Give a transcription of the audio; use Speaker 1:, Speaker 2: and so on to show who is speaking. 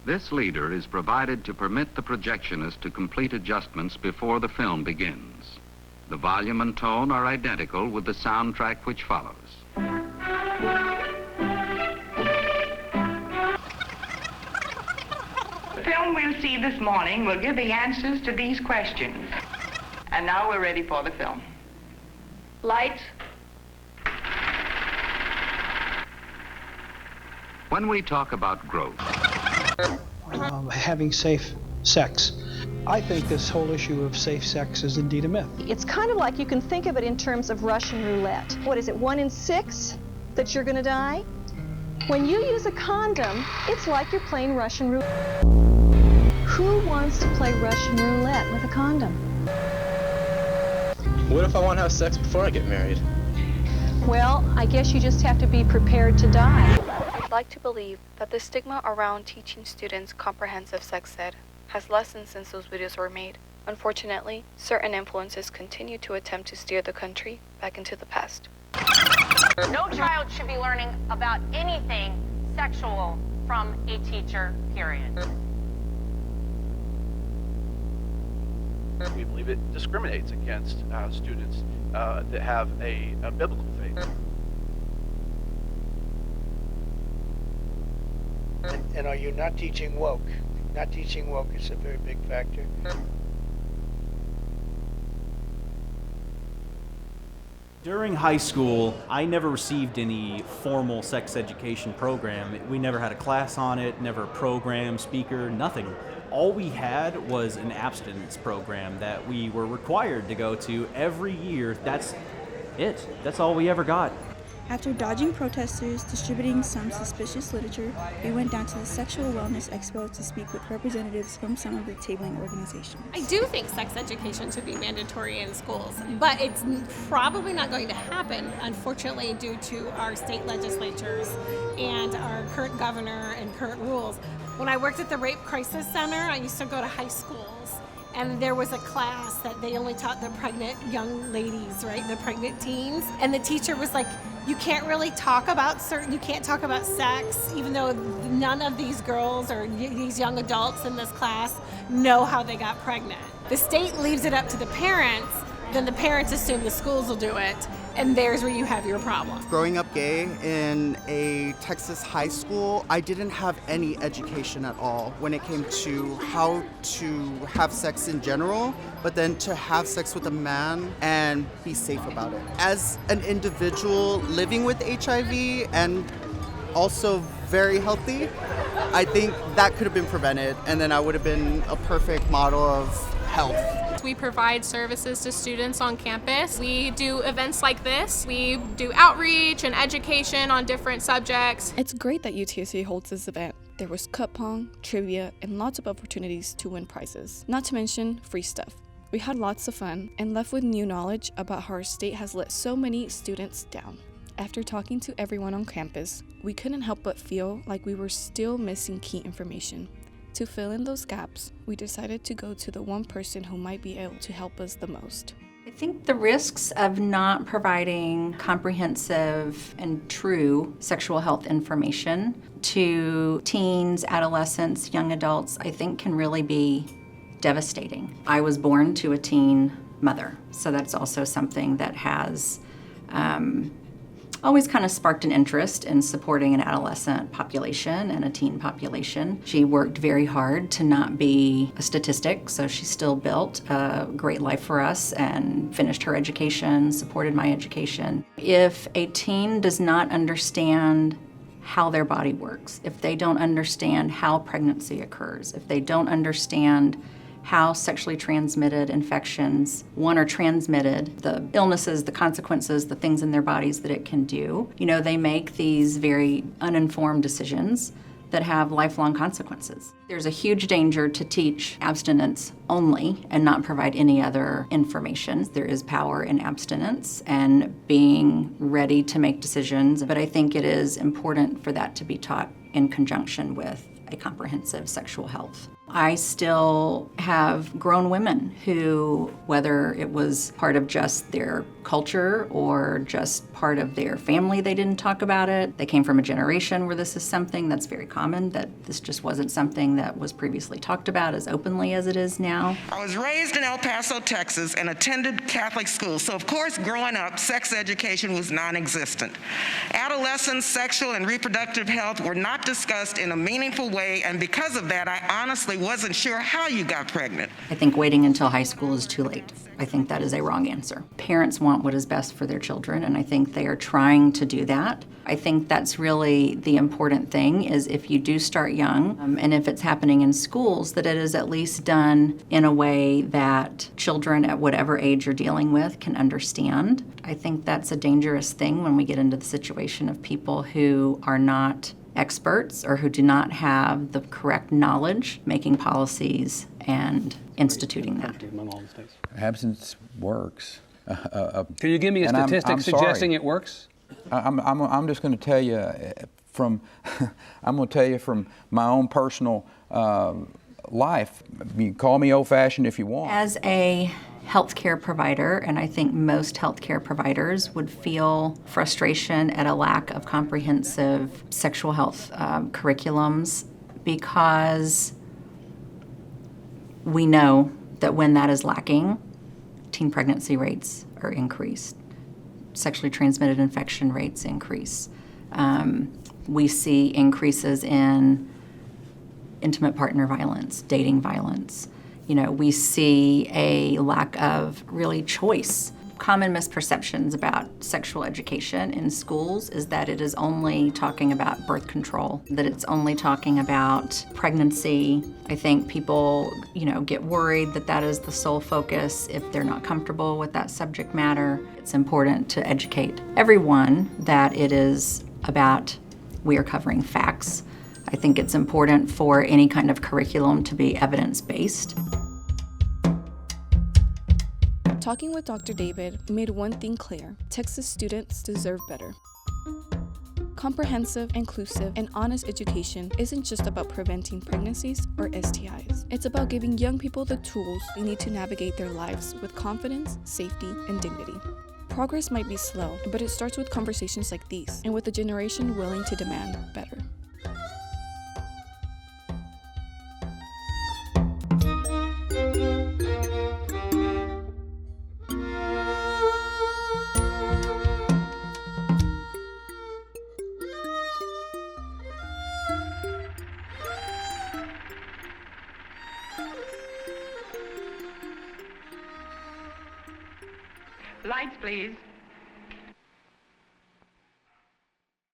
Speaker 1: This leader is provided to permit the projectionist to complete adjustments before the film begins. The volume and tone are identical with the soundtrack which follows.
Speaker 2: The film we'll see this morning will give the answers to these questions. And now we're ready for the film. Lights.
Speaker 1: When we talk about growth,
Speaker 3: having safe sex. I think this whole issue of safe sex is indeed a myth.
Speaker 4: It's kind of like you can think of it in terms of Russian roulette. What is it, 1 in 6 that you're going to die? When you use a condom, it's like you're playing Russian roulette. Who wants to play Russian roulette with a condom?
Speaker 5: What if I want to have sex before I get married?
Speaker 4: Well, I guess you just have to be prepared to die.
Speaker 6: I'd like to believe that the stigma around teaching students comprehensive sex ed has lessened since those videos were made. Unfortunately, certain influences continue to attempt to steer the country back into the past.
Speaker 7: No child should be learning about anything sexual from a teacher, period.
Speaker 8: We believe it discriminates against students that have a biblical faith.
Speaker 9: And are you not teaching woke? Not teaching woke is a very big factor.
Speaker 10: During high school, I never received any formal sex education program. We never had a class on it, never a program, speaker, nothing. All we had was an abstinence program that we were required to go to every year. That's it. That's all we ever got.
Speaker 11: After dodging protesters distributing some suspicious literature, we went down to the Sexual Wellness Expo to speak with representatives from some of the tabling organizations.
Speaker 12: I do think sex education should be mandatory in schools, but it's probably not going to happen, unfortunately, due to our state legislatures and our current governor and current rules. When I worked at the Rape Crisis Center, I used to go to high schools, and there was a class that they only taught the pregnant young ladies, right, the pregnant teens, and the teacher was like, you can't really talk about you can't talk about sex, even though none of these girls or these young adults in this class know how they got pregnant. The state leaves it up to the parents, then the parents assume the schools will do it, and there's where you have your problem.
Speaker 13: Growing up gay in a Texas high school, I didn't have any education at all when it came to how to have sex in general, but then to have sex with a man and be safe about it. As an individual living with HIV and also very healthy, I think that could have been prevented, and then I would have been a perfect model of health.
Speaker 14: We provide services to students on campus. We do events like this. We do outreach and education on different subjects.
Speaker 11: It's great that UTSA holds this event. There was cup pong, trivia, and lots of opportunities to win prizes. Not to mention free stuff. We had lots of fun and left with new knowledge about how our state has let so many students down. After talking to everyone on campus, we couldn't help but feel like we were still missing key information. To fill in those gaps, we decided to go to the one person who might be able to help us the most.
Speaker 15: I think the risks of not providing comprehensive and true sexual health information to teens, adolescents, young adults, I think can really be devastating. I was born to a teen mother, so that's also something that has always kind of sparked an interest in supporting an adolescent population and a teen population. She worked very hard to not be a statistic, so she still built a great life for us and finished her education, supported my education. If a teen does not understand how their body works, if they don't understand how pregnancy occurs, if they don't understand how sexually transmitted infections, are transmitted, the illnesses, the consequences, the things in their bodies that it can do. They make these very uninformed decisions that have lifelong consequences. There's a huge danger to teach abstinence only and not provide any other information. There is power in abstinence and being ready to make decisions, but I think it is important for that to be taught in conjunction with a comprehensive sexual health. I still have grown women who, whether it was part of just their culture or just part of their family, they didn't talk about it. They came from a generation where this is something that's very common, that this just wasn't something that was previously talked about as openly as it is now.
Speaker 16: I was raised in El Paso, Texas, and attended Catholic schools, so of course, growing up, sex education was non-existent. Adolescents' sexual and reproductive health were not discussed in a meaningful way, and because of that, I honestly wasn't sure how you got pregnant.
Speaker 15: I think waiting until high school is too late. I think that is a wrong answer. Parents want what is best for their children, and I think they are trying to do that. I think that's really the important thing, is if you do start young, and if it's happening in schools, that it is at least done in a way that children at whatever age you're dealing with can understand. I think that's a dangerous thing when we get into the situation of people who are not experts or who do not have the correct knowledge making policies and instituting that.
Speaker 17: Absence works.
Speaker 18: Can you give me a statistic suggesting it works?
Speaker 17: I'm just going to tell you from I'm going to tell you from my own personal life. You can call me old-fashioned if you want.
Speaker 15: As a healthcare provider, and I think most healthcare providers would feel frustration at a lack of comprehensive sexual health curriculums, because we know that when that is lacking, teen pregnancy rates are increased. Sexually transmitted infection rates increase. We see increases in intimate partner violence, dating violence. You know, we see a lack of really choice. Common misperceptions about sexual education in schools is that it is only talking about birth control, that it's only talking about pregnancy. I think people, get worried that that is the sole focus if they're not comfortable with that subject matter. It's important to educate everyone that it is about, we are covering facts. I think it's important for any kind of curriculum to be evidence-based.
Speaker 11: Talking with Dr. David made one thing clear: Texas students deserve better. Comprehensive, inclusive, and honest education isn't just about preventing pregnancies or STIs. It's about giving young people the tools they need to navigate their lives with confidence, safety, and dignity. Progress might be slow, but it starts with conversations like these, and with a generation willing to demand better.
Speaker 2: Lights, please.